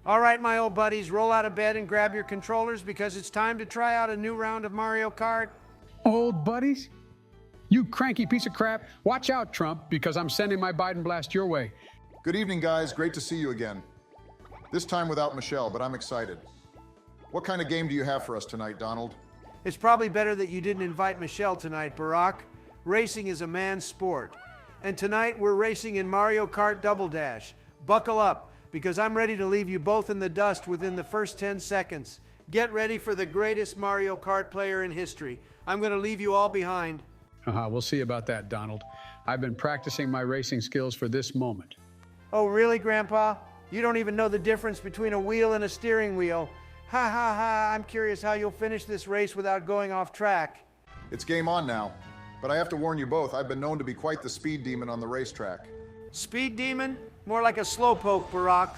All right, my old buddies, roll out of bed and grab your controllers because it's time to try out a new round of Mario Kart. Old buddies? You cranky piece of crap. Watch out, Trump, because I'm sending my Biden blast your way. Good evening, guys. Great to see you again. This time without Michelle, but I'm excited. What kind of game do you have for us tonight, Donald? It's probably better that you didn't invite Michelle tonight, Barack. Racing is a man's sport. And tonight we're racing in Mario Kart Double Dash. Buckle up, because I'm ready to leave you both in the dust within the first 10 seconds. Get ready for the greatest Mario Kart player in history. I'm going to leave you all behind. We'll see about that, Donald. I've been practicing my racing skills for this moment. Oh, really, Grandpa? You don't even know the difference between a wheel and a steering wheel. Ha ha ha, I'm curious how you'll finish this race without going off track. It's game on now, but I have to warn you both, I've been known to be quite the speed demon on the racetrack. Speed demon? More like a slowpoke, Barack.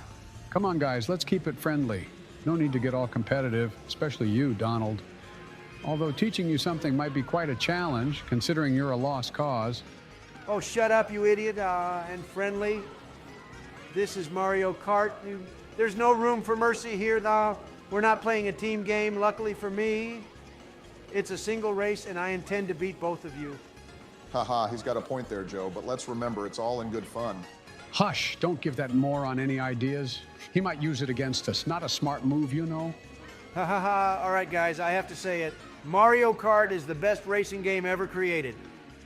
Come on, guys, let's keep it friendly. No need to get all competitive, especially you, Donald. Although teaching you something might be quite a challenge, considering you're a lost cause. Oh, shut up, you idiot, and friendly. This is Mario Kart. There's no room for mercy here, though. We're not playing a team game, luckily for me. It's a single race, and I intend to beat both of you. Haha, he's got a point there, Joe, but let's remember, it's all in good fun. Hush, don't give that moron any ideas. He might use it against us. Not a smart move, you know. Ha ha ha, all right, guys, I have to say it. Mario Kart is the best racing game ever created.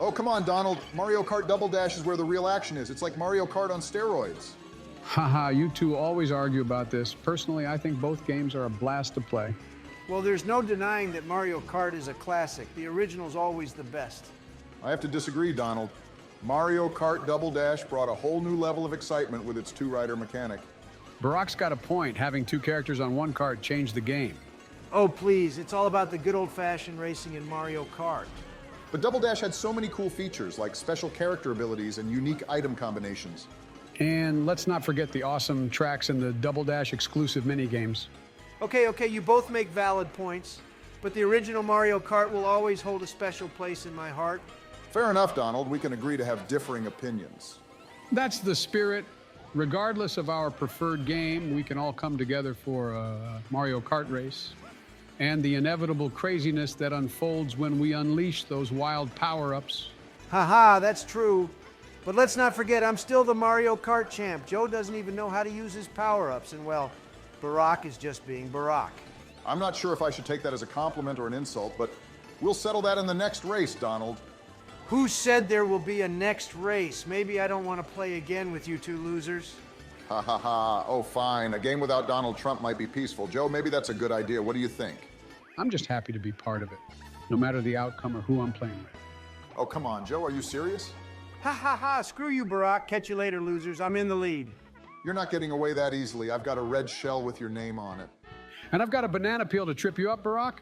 Oh, come on, Donald. Mario Kart Double Dash is where the real action is. It's like Mario Kart on steroids. Haha, you two always argue about this. Personally, I think both games are a blast to play. Well, there's no denying that Mario Kart is a classic. The original's always the best. I have to disagree, Donald. Mario Kart Double Dash brought a whole new level of excitement with its two-rider mechanic. Barack's got a point. Having two characters on one kart changed the game. Oh, please, it's all about the good old-fashioned racing in Mario Kart. But Double Dash had so many cool features, like special character abilities and unique item combinations. And let's not forget the awesome tracks and the Double Dash exclusive minigames. Okay, you both make valid points, but the original Mario Kart will always hold a special place in my heart. Fair enough, Donald. We can agree to have differing opinions. That's the spirit. Regardless of our preferred game, we can all come together for a Mario Kart race. And the inevitable craziness that unfolds when we unleash those wild power-ups. Haha, that's true. But let's not forget, I'm still the Mario Kart champ. Joe doesn't even know how to use his power-ups, and well, Barack is just being Barack. I'm not sure if I should take that as a compliment or an insult, but we'll settle that in the next race, Donald. Who said there will be a next race? Maybe I don't want to play again with you two losers. Ha ha ha. Oh, fine. A game without Donald Trump might be peaceful. Joe, maybe that's a good idea. What do you think? I'm just happy to be part of it, no matter the outcome or who I'm playing with. Oh, come on, Joe. Are you serious? Ha ha ha, screw you, Barack. Catch you later, losers. I'm in the lead. You're not getting away that easily. I've got a red shell with your name on it. And I've got a banana peel to trip you up, Barack?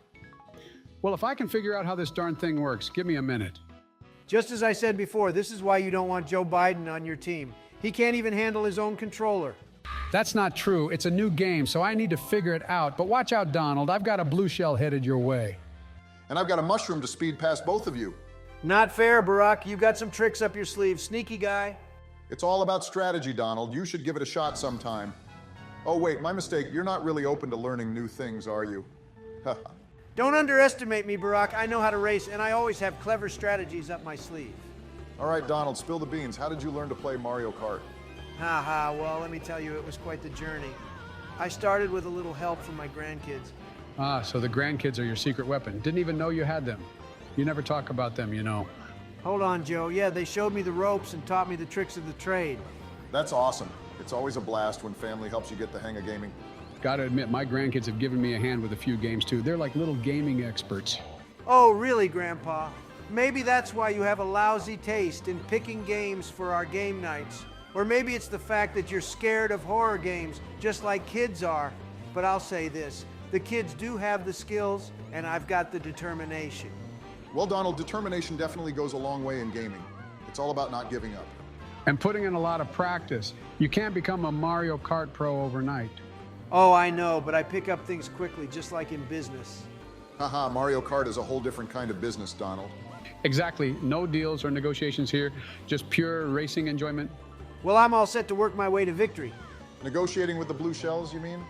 Well, if I can figure out how this darn thing works, give me a minute. Just as I said before, this is why you don't want Joe Biden on your team. He can't even handle his own controller. That's not true. It's a new game, so I need to figure it out. But watch out, Donald. I've got a blue shell headed your way. And I've got a mushroom to speed past both of you. Not fair, Barack. You've got some tricks up your sleeve. Sneaky guy. It's all about strategy, Donald. You should give it a shot sometime. Oh, wait, my mistake. You're not really open to learning new things, are you? Don't underestimate me, Barack. I know how to race, and I always have clever strategies up my sleeve. All right, Donald, spill the beans. How did you learn to play Mario Kart? Ha ha, well, let me tell you, it was quite the journey. I started with a little help from my grandkids. Ah, so the grandkids are your secret weapon. Didn't even know you had them. You never talk about them, you know. Hold on, Joe. Yeah, they showed me the ropes and taught me the tricks of the trade. That's awesome. It's always a blast when family helps you get the hang of gaming. Gotta admit, my grandkids have given me a hand with a few games, too. They're like little gaming experts. Oh, really, Grandpa? Maybe that's why you have a lousy taste in picking games for our game nights. Or maybe it's the fact that you're scared of horror games, just like kids are. But I'll say this, the kids do have the skills, and I've got the determination. Well, Donald, determination definitely goes a long way in gaming. It's all about not giving up. And putting in a lot of practice. You can't become a Mario Kart pro overnight. Oh, I know, but I pick up things quickly, just like in business. Haha, Mario Kart is a whole different kind of business, Donald. Exactly. No deals or negotiations here. Just pure racing enjoyment. Well, I'm all set to work my way to victory. Negotiating with the blue shells, you mean?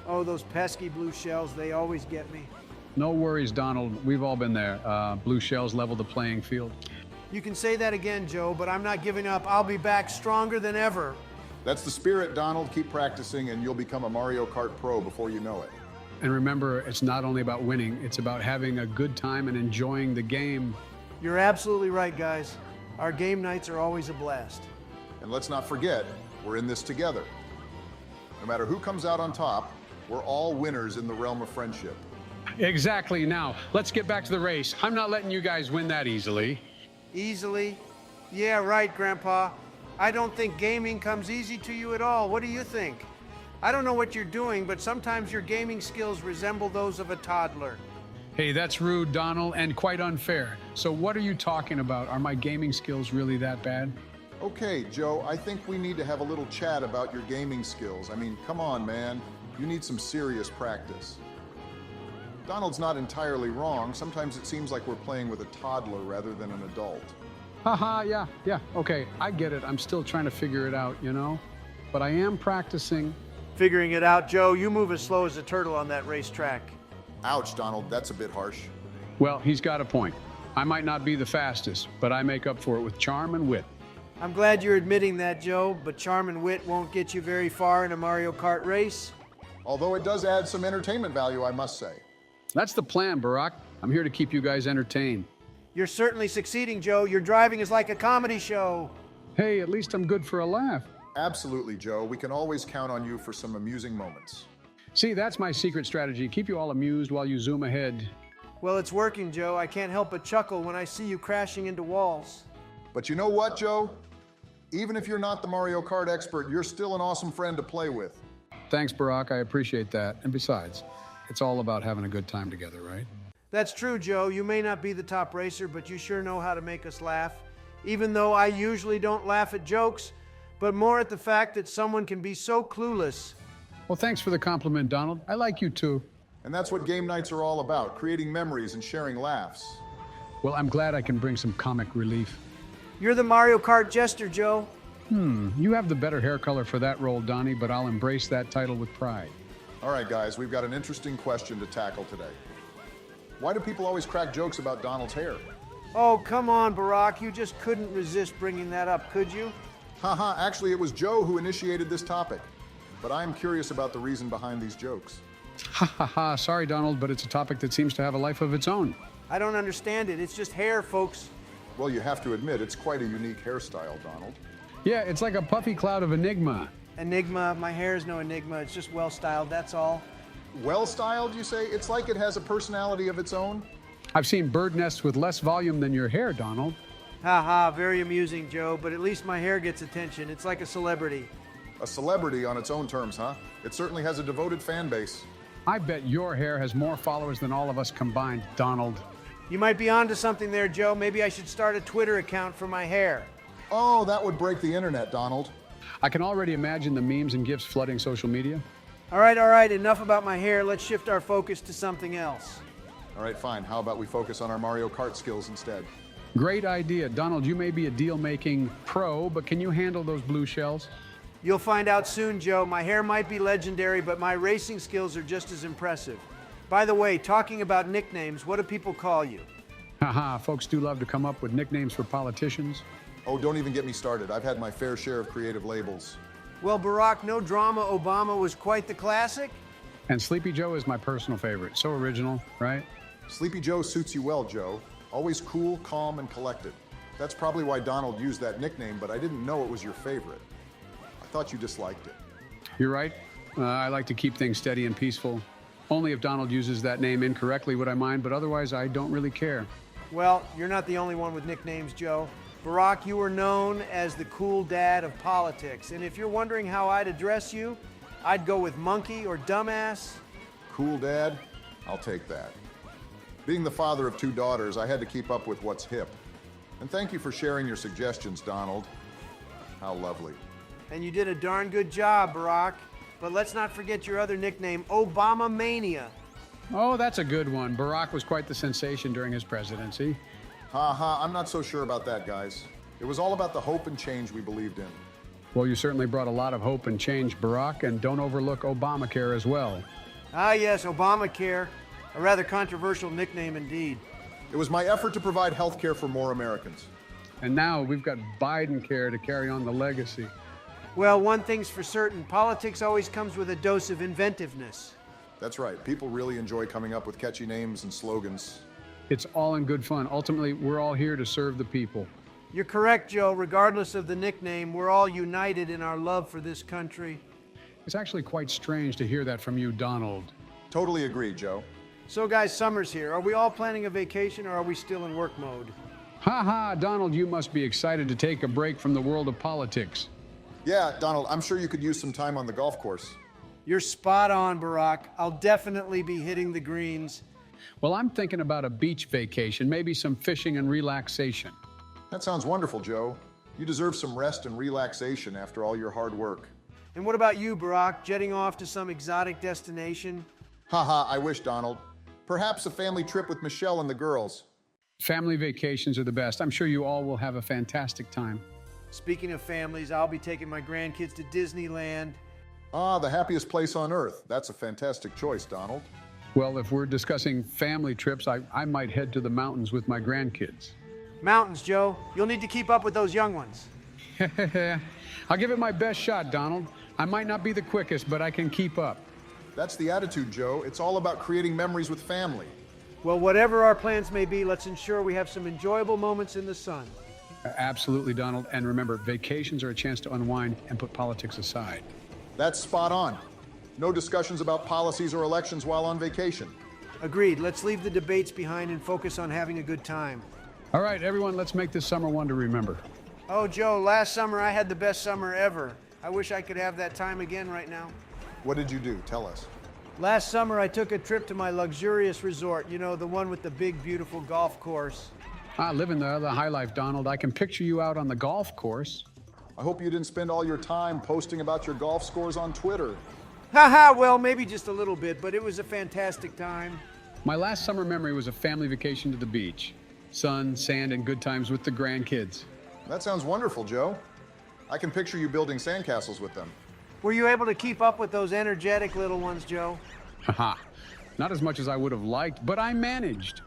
Oh, those pesky blue shells, they always get me. No worries, Donald. We've all been there. Blue shells level the playing field. You can say that again, Joe, but I'm not giving up. I'll be back stronger than ever. That's the spirit, Donald. Keep practicing and you'll become a Mario Kart pro before you know it. And remember, it's not only about winning, it's about having a good time and enjoying the game. You're absolutely right, guys. Our game nights are always a blast. And let's not forget, we're in this together. No matter who comes out on top, we're all winners in the realm of friendship. Exactly. Now, let's get back to the race. I'm not letting you guys win that easily. Easily? Yeah, right, Grandpa. I don't think gaming comes easy to you at all. What do you think? I don't know what you're doing, but sometimes your gaming skills resemble those of a toddler. Hey, that's rude, Donald, and quite unfair. So what are you talking about? Are my gaming skills really that bad? Okay, Joe, I think we need to have a little chat about your gaming skills. I mean, come on, man. You need some serious practice. Donald's not entirely wrong. Sometimes it seems like we're playing with a toddler rather than an adult. Haha, yeah, okay, I get it. I'm still trying to figure it out, you know? But I am practicing. Figuring it out, Joe. You move as slow as a turtle on that racetrack. Ouch, Donald, that's a bit harsh. Well, he's got a point. I might not be the fastest, but I make up for it with charm and wit. I'm glad you're admitting that, Joe, but charm and wit won't get you very far in a Mario Kart race. Although it does add some entertainment value, I must say. That's the plan, Barack. I'm here to keep you guys entertained. You're certainly succeeding, Joe. Your driving is like a comedy show. Hey, at least I'm good for a laugh. Absolutely, Joe. We can always count on you for some amusing moments. See, that's my secret strategy. Keep you all amused while you zoom ahead. Well, it's working, Joe. I can't help but chuckle when I see you crashing into walls. But you know what, Joe? Even if you're not the Mario Kart expert, you're still an awesome friend to play with. Thanks, Barack. I appreciate that. And besides, it's all about having a good time together, right? That's true, Joe. You may not be the top racer, but you sure know how to make us laugh. Even though I usually don't laugh at jokes, but more at the fact that someone can be so clueless. Well, thanks for the compliment, Donald. I like you too. And that's what game nights are all about, creating memories and sharing laughs. Well, I'm glad I can bring some comic relief. You're the Mario Kart jester, Joe. You have the better hair color for that role, Donnie, but I'll embrace that title with pride. All right, guys, we've got an interesting question to tackle today. Why do people always crack jokes about Donald's hair? Oh, come on, Barack. You just couldn't resist bringing that up, could you? Haha, actually, it was Joe who initiated this topic. But I'm curious about the reason behind these jokes. Ha ha ha, sorry, Donald, but it's a topic that seems to have a life of its own. I don't understand it. It's just hair, folks. Well, you have to admit, it's quite a unique hairstyle, Donald. Yeah, it's like a puffy cloud of enigma. Enigma. My hair is no enigma. It's just well-styled, that's all. Well-styled, you say? It's like it has a personality of its own? I've seen bird nests with less volume than your hair, Donald. Ha ha, very amusing, Joe, but at least my hair gets attention. It's like a celebrity. A celebrity on its own terms, huh? It certainly has a devoted fan base. I bet your hair has more followers than all of us combined, Donald. You might be onto something there, Joe. Maybe I should start a Twitter account for my hair. Oh, that would break the internet, Donald. I can already imagine the memes and GIFs flooding social media. All right, enough about my hair. Let's shift our focus to something else. All right, fine. How about we focus on our Mario Kart skills instead? Great idea. Donald, you may be a deal-making pro, but can you handle those blue shells? You'll find out soon, Joe. My hair might be legendary, but my racing skills are just as impressive. By the way, talking about nicknames, what do people call you? Haha, folks do love to come up with nicknames for politicians. Oh, don't even get me started. I've had my fair share of creative labels. Well, Barack, no drama, Obama was quite the classic. And Sleepy Joe is my personal favorite. So original, right? Sleepy Joe suits you well, Joe. Always cool, calm, and collected. That's probably why Donald used that nickname, but I didn't know it was your favorite. I thought you disliked it. You're right. I like to keep things steady and peaceful. Only if Donald uses that name incorrectly would I mind, but otherwise I don't really care. Well, you're not the only one with nicknames, Joe. Barack, you were known as the cool dad of politics. And if you're wondering how I'd address you, I'd go with monkey or dumbass. Cool, Dad? I'll take that. Being the father of 2 daughters, I had to keep up with what's hip. And thank you for sharing your suggestions, Donald. How lovely. And you did a darn good job, Barack. But let's not forget your other nickname, Obama Mania. Oh, that's a good one. Barack was quite the sensation during his presidency. Ha ha, I'm not so sure about that, guys. It was all about the hope and change we believed in. Well, you certainly brought a lot of hope and change, Barack, and don't overlook Obamacare as well. Ah, yes, Obamacare. A rather controversial nickname indeed. It was my effort to provide health care for more Americans. And now we've got Biden care to carry on the legacy. Well, one thing's for certain, politics always comes with a dose of inventiveness. That's right. People really enjoy coming up with catchy names and slogans. It's all in good fun. Ultimately, we're all here to serve the people. You're correct, Joe. Regardless of the nickname, we're all united in our love for this country. It's actually quite strange to hear that from you, Donald. Totally agree, Joe. So, guys, summer's here. Are we all planning a vacation, or are we still in work mode? Ha ha, Donald, you must be excited to take a break from the world of politics. Yeah, Donald, I'm sure you could use some time on the golf course. You're spot on, Barack. I'll definitely be hitting the greens. Well, I'm thinking about a beach vacation, maybe some fishing and relaxation. That sounds wonderful, Joe. You deserve some rest and relaxation after all your hard work. And what about you, Barack? Jetting off to some exotic destination? Haha, I wish, Donald. Perhaps a family trip with Michelle and the girls. Family vacations are the best. I'm sure you all will have a fantastic time. Speaking of families, I'll be taking my grandkids to Disneyland. Ah, the happiest place on earth. That's a fantastic choice, Donald. Well, if we're discussing family trips, I might head to the mountains with my grandkids. Mountains, Joe. You'll need to keep up with those young ones. I'll give it my best shot, Donald. I might not be the quickest, but I can keep up. That's the attitude, Joe. It's all about creating memories with family. Well, whatever our plans may be, let's ensure we have some enjoyable moments in the sun. Absolutely, Donald. And remember, vacations are a chance to unwind and put politics aside. That's spot on. No discussions about policies or elections while on vacation. Agreed. Let's leave the debates behind and focus on having a good time. All right, everyone, let's make this summer one to remember. Oh, Joe, last summer I had the best summer ever. I wish I could have that time again right now. What did you do? Tell us. Last summer I took a trip to my luxurious resort, you know, the one with the big, beautiful golf course. Living the high life, Donald. I can picture you out on the golf course. I hope you didn't spend all your time posting about your golf scores on Twitter. Haha, well, maybe just a little bit, but it was a fantastic time. My last summer memory was a family vacation to the beach. Sun, sand, and good times with the grandkids. That sounds wonderful, Joe. I can picture you building sandcastles with them. Were you able to keep up with those energetic little ones, Joe? Haha. Not as much as I would have liked, but I managed.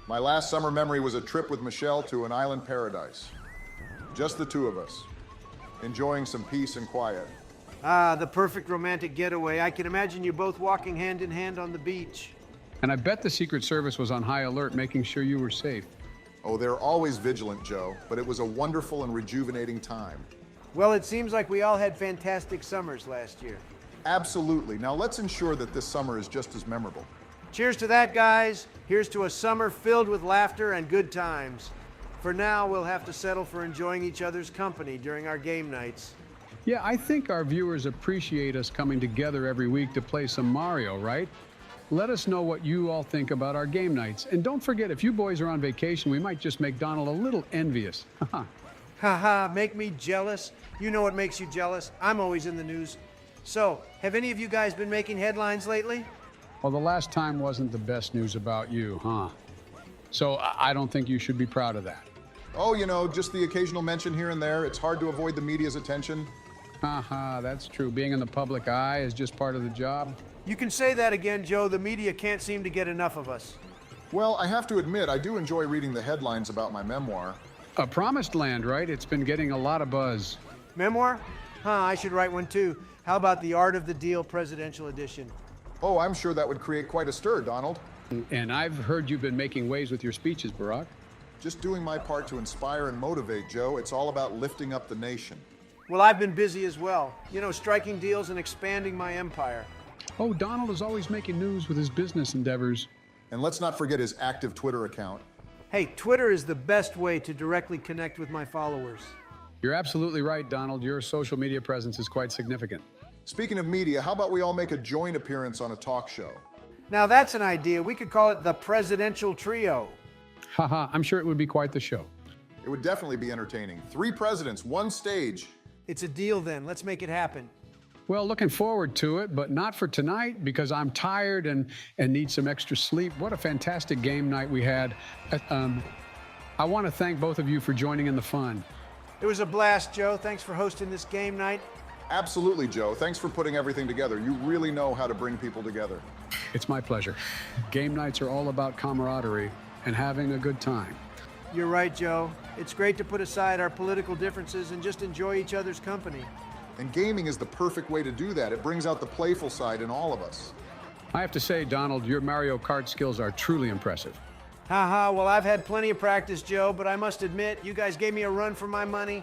My last summer memory was a trip with Michelle to an island paradise. Just the two of us, enjoying some peace and quiet. Ah, the perfect romantic getaway. I can imagine you both walking hand in hand on the beach. And I bet the Secret Service was on high alert, making sure you were safe. Oh, they're always vigilant, Joe, but it was a wonderful and rejuvenating time. Well, it seems like we all had fantastic summers last year. Absolutely. Now let's ensure that this summer is just as memorable. Cheers to that, guys. Here's to a summer filled with laughter and good times. For now, we'll have to settle for enjoying each other's company during our game nights. Yeah, I think our viewers appreciate us coming together every week to play some Mario, right? Let us know what you all think about our game nights. And don't forget, if you boys are on vacation, we might just make Donald a little envious. Haha, make me jealous? You know what makes you jealous? I'm always in the news. So, have any of you guys been making headlines lately? Well, the last time wasn't the best news about you, huh? So I don't think you should be proud of that. Oh, you know, just the occasional mention here and there. It's hard to avoid the media's attention. Haha, that's true. Being in the public eye is just part of the job. You can say that again, Joe. The media can't seem to get enough of us. Well, I have to admit, I do enjoy reading the headlines about my memoir. A Promised Land, right? It's been getting a lot of buzz. Memoir? Huh, I should write one too. How about the Art of the Deal Presidential Edition? Oh, I'm sure that would create quite a stir, Donald. And I've heard you've been making waves with your speeches, Barack. Just doing my part to inspire and motivate, Joe. It's all about lifting up the nation. Well, I've been busy as well. You know, striking deals and expanding my empire. Oh, Donald is always making news with his business endeavors. And let's not forget his active Twitter account. Hey, Twitter is the best way to directly connect with my followers. You're absolutely right, Donald. Your social media presence is quite significant. Speaking of media, how about we all make a joint appearance on a talk show? Now that's an idea. We could call it the Presidential Trio. Haha, I'm sure it would be quite the show. It would definitely be entertaining. 3 presidents, 1 stage. It's a deal then. Let's make it happen. Well, looking forward to it, but not for tonight because I'm tired and need some extra sleep. What a fantastic game night we had. I want to thank both of you for joining in the fun. It was a blast, Joe. Thanks for hosting this game night. Absolutely, Joe. Thanks for putting everything together. You really know how to bring people together. It's my pleasure. Game nights are all about camaraderie and having a good time. You're right, Joe. It's great to put aside our political differences and just enjoy each other's company. And gaming is the perfect way to do that. It brings out the playful side in all of us. I have to say, Donald, your Mario Kart skills are truly impressive. Haha, well, I've had plenty of practice, Joe, but I must admit, you guys gave me a run for my money.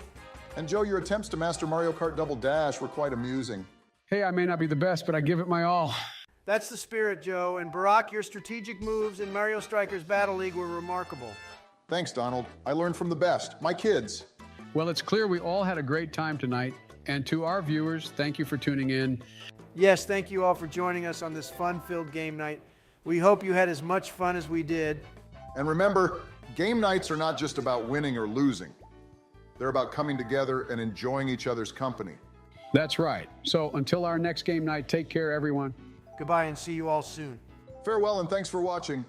And Joe, your attempts to master Mario Kart Double Dash were quite amusing. Hey, I may not be the best, but I give it my all. That's the spirit, Joe. And Barack, your strategic moves in Mario Strikers Battle League were remarkable. Thanks, Donald. I learned from the best, my kids. Well, it's clear we all had a great time tonight. And to our viewers, thank you for tuning in. Yes, thank you all for joining us on this fun-filled game night. We hope you had as much fun as we did. And remember, game nights are not just about winning or losing. They're about coming together and enjoying each other's company. That's right. So until our next game night, take care, everyone. Goodbye and see you all soon. Farewell and thanks for watching.